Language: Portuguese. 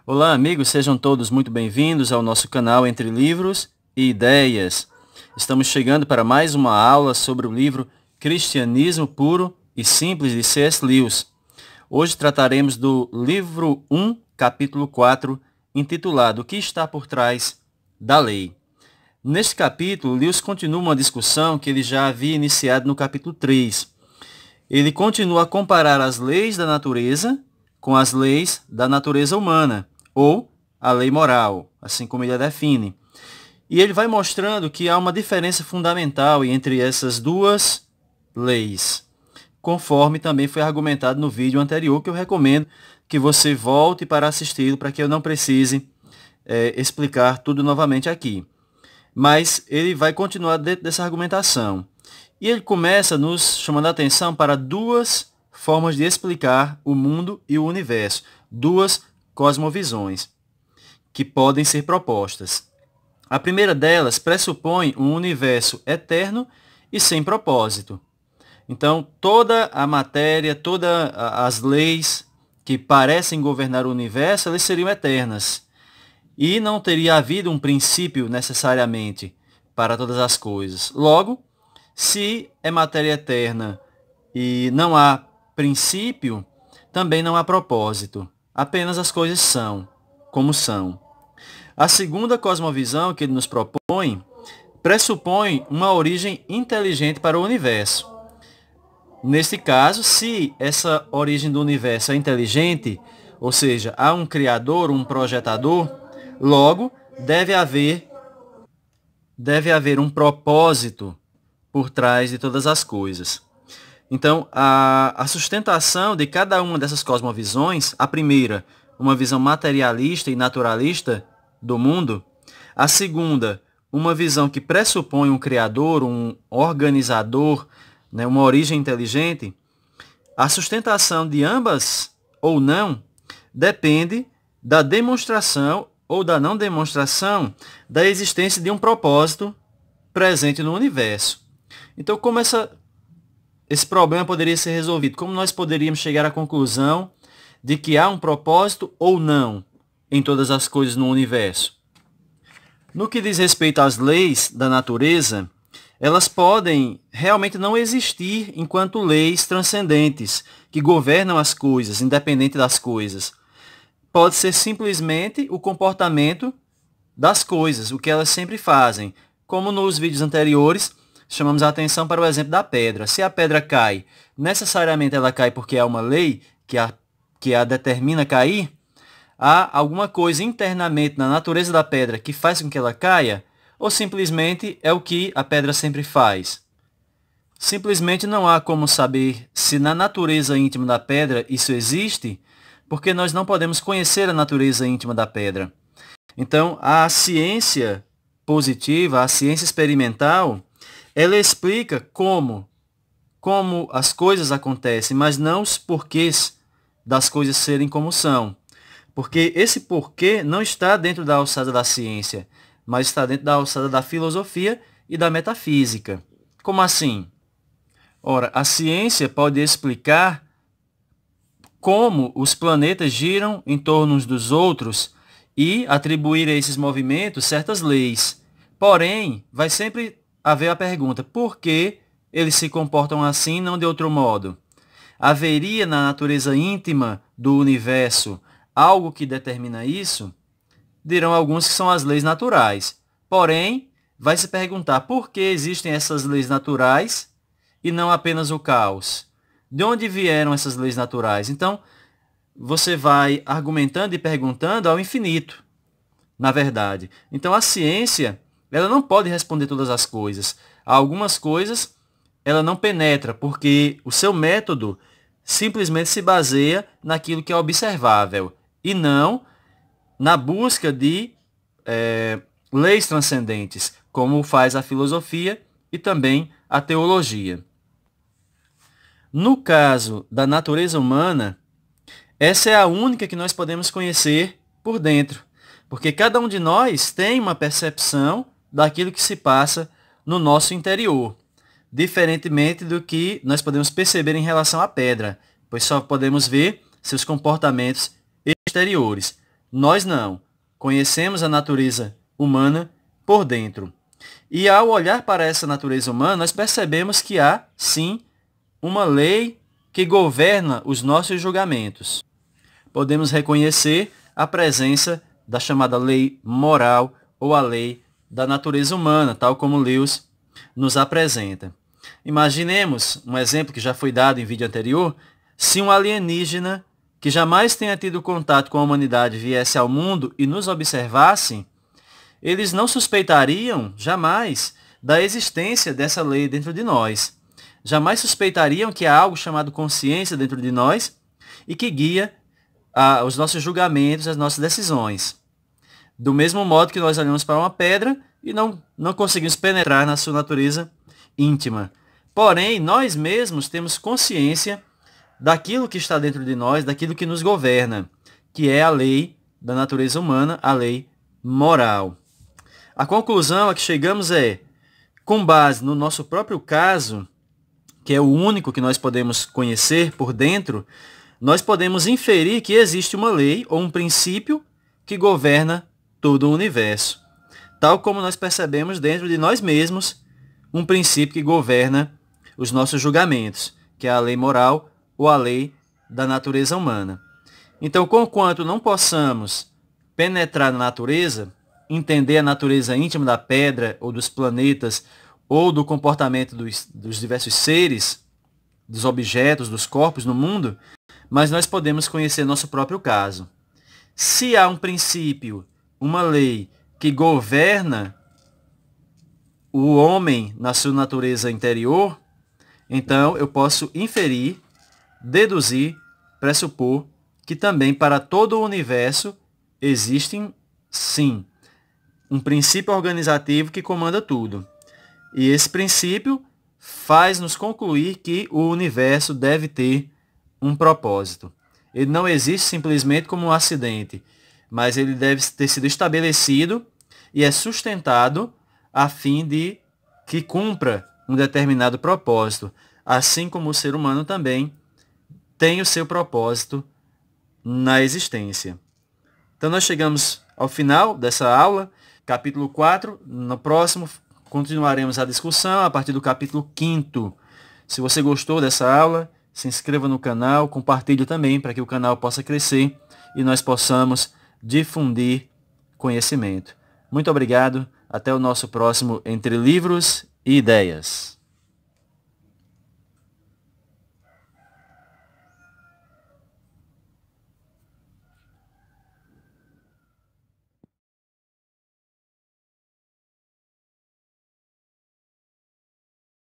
Olá, amigos, sejam todos muito bem-vindos ao nosso canal Entre Livros e Ideias. Estamos chegando para mais uma aula sobre o livro Cristianismo Puro e Simples de C.S. Lewis. Hoje trataremos do livro 1, capítulo 4, intitulado O que está por trás da lei. Neste capítulo, Lewis continua uma discussão que ele já havia iniciado no capítulo 3. Ele continua a comparar as leis da natureza com as leis da natureza humana, ou a lei moral, assim como ele a define. E ele vai mostrando que há uma diferença fundamental entre essas duas leis, conforme também foi argumentado no vídeo anterior, que eu recomendo que você volte para assisti-lo, para que eu não precise explicar tudo novamente aqui. Mas ele vai continuar dentro dessa argumentação. E ele começa nos chamando a atenção para duas formas de explicar o mundo e o universo, duas cosmovisões que podem ser propostas. A primeira delas pressupõe um universo eterno e sem propósito. Então, toda a matéria, todas as leis que parecem governar o universo, elas seriam eternas. E não teria havido um princípio necessariamente para todas as coisas. Logo, se é matéria eterna e não há princípio, também não há propósito. Apenas as coisas são, como são. A segunda cosmovisão que ele nos propõe pressupõe uma origem inteligente para o universo. Neste caso, se essa origem do universo é inteligente, ou seja, há um criador, um projetador, logo deve haver um propósito por trás de todas as coisas. Então, a sustentação de cada uma dessas cosmovisões, a primeira, uma visão materialista e naturalista do mundo, a segunda, uma visão que pressupõe um criador, um organizador, uma origem inteligente, a sustentação de ambas ou não depende da demonstração ou da não demonstração da existência de um propósito presente no universo. Então, como esse problema poderia ser resolvido? Como nós poderíamos chegar à conclusão de que há um propósito ou não em todas as coisas no universo? No que diz respeito às leis da natureza, elas podem realmente não existir enquanto leis transcendentes que governam as coisas, independente das coisas. Pode ser simplesmente o comportamento das coisas, o que elas sempre fazem. Como nos vídeos anteriores, chamamos a atenção para o exemplo da pedra. Se a pedra cai, necessariamente ela cai porque há uma lei que a determina cair? Há alguma coisa internamente na natureza da pedra que faz com que ela caia? Ou simplesmente é o que a pedra sempre faz? Simplesmente não há como saber se na natureza íntima da pedra isso existe, porque nós não podemos conhecer a natureza íntima da pedra. Então, a ciência positiva, a ciência experimental, ela explica como as coisas acontecem, mas não os porquês das coisas serem como são. Porque esse porquê não está dentro da alçada da ciência, mas está dentro da alçada da filosofia e da metafísica. Como assim? Ora, a ciência pode explicar como os planetas giram em torno uns dos outros e atribuir a esses movimentos certas leis. Porém, vai sempre haver a pergunta, por que eles se comportam assim e não de outro modo? Haveria na natureza íntima do universo algo que determina isso? Dirão alguns que são as leis naturais. Porém, vai se perguntar por que existem essas leis naturais e não apenas o caos? De onde vieram essas leis naturais? Então, você vai argumentando e perguntando ao infinito, na verdade. Então, a ciência, ela não pode responder todas as coisas. Há algumas coisas ela não penetra, porque o seu método simplesmente se baseia naquilo que é observável e não na busca de leis transcendentes, como faz a filosofia e também a teologia. No caso da natureza humana, essa é a única que nós podemos conhecer por dentro, porque cada um de nós tem uma percepção daquilo que se passa no nosso interior, diferentemente do que nós podemos perceber em relação à pedra, pois só podemos ver seus comportamentos exteriores. Nós não. Conhecemos a natureza humana por dentro. E ao olhar para essa natureza humana, nós percebemos que há, sim, uma lei que governa os nossos julgamentos. Podemos reconhecer a presença da chamada lei moral ou a lei da natureza humana, tal como Lewis nos apresenta. Imaginemos um exemplo que já foi dado em vídeo anterior, se um alienígena que jamais tenha tido contato com a humanidade viesse ao mundo e nos observasse, eles não suspeitariam jamais da existência dessa lei dentro de nós. Jamais suspeitariam que há algo chamado consciência dentro de nós e que guia os nossos julgamentos, as nossas decisões. Do mesmo modo que nós olhamos para uma pedra e não conseguimos penetrar na sua natureza íntima. Porém, nós mesmos temos consciência daquilo que está dentro de nós, daquilo que nos governa, que é a lei da natureza humana, a lei moral. A conclusão a que chegamos é, com base no nosso próprio caso, que é o único que nós podemos conhecer por dentro, nós podemos inferir que existe uma lei ou um princípio que governa todo o universo. Tal como nós percebemos dentro de nós mesmos, um princípio que governa os nossos julgamentos, que é a lei moral ou a lei da natureza humana. Então, conquanto não possamos penetrar na natureza, entender a natureza íntima da pedra ou dos planetas ou do comportamento dos diversos seres, dos objetos, dos corpos no mundo, mas nós podemos conhecer nosso próprio caso. Se há um princípio, uma lei que governa o homem na sua natureza interior, então eu posso inferir, deduzir, pressupor que também para todo o universo existe, sim, um princípio organizativo que comanda tudo. E esse princípio faz-nos concluir que o universo deve ter um propósito. Ele não existe simplesmente como um acidente, mas ele deve ter sido estabelecido e é sustentado a fim de que cumpra um determinado propósito, assim como o ser humano também tem o seu propósito na existência. Então nós chegamos ao final dessa aula, capítulo 4. No próximo continuaremos a discussão a partir do capítulo 5º. Se você gostou dessa aula, se inscreva no canal, compartilhe também para que o canal possa crescer e nós possamos difundir conhecimento. Muito obrigado, até o nosso próximo Entre Livros e Ideias.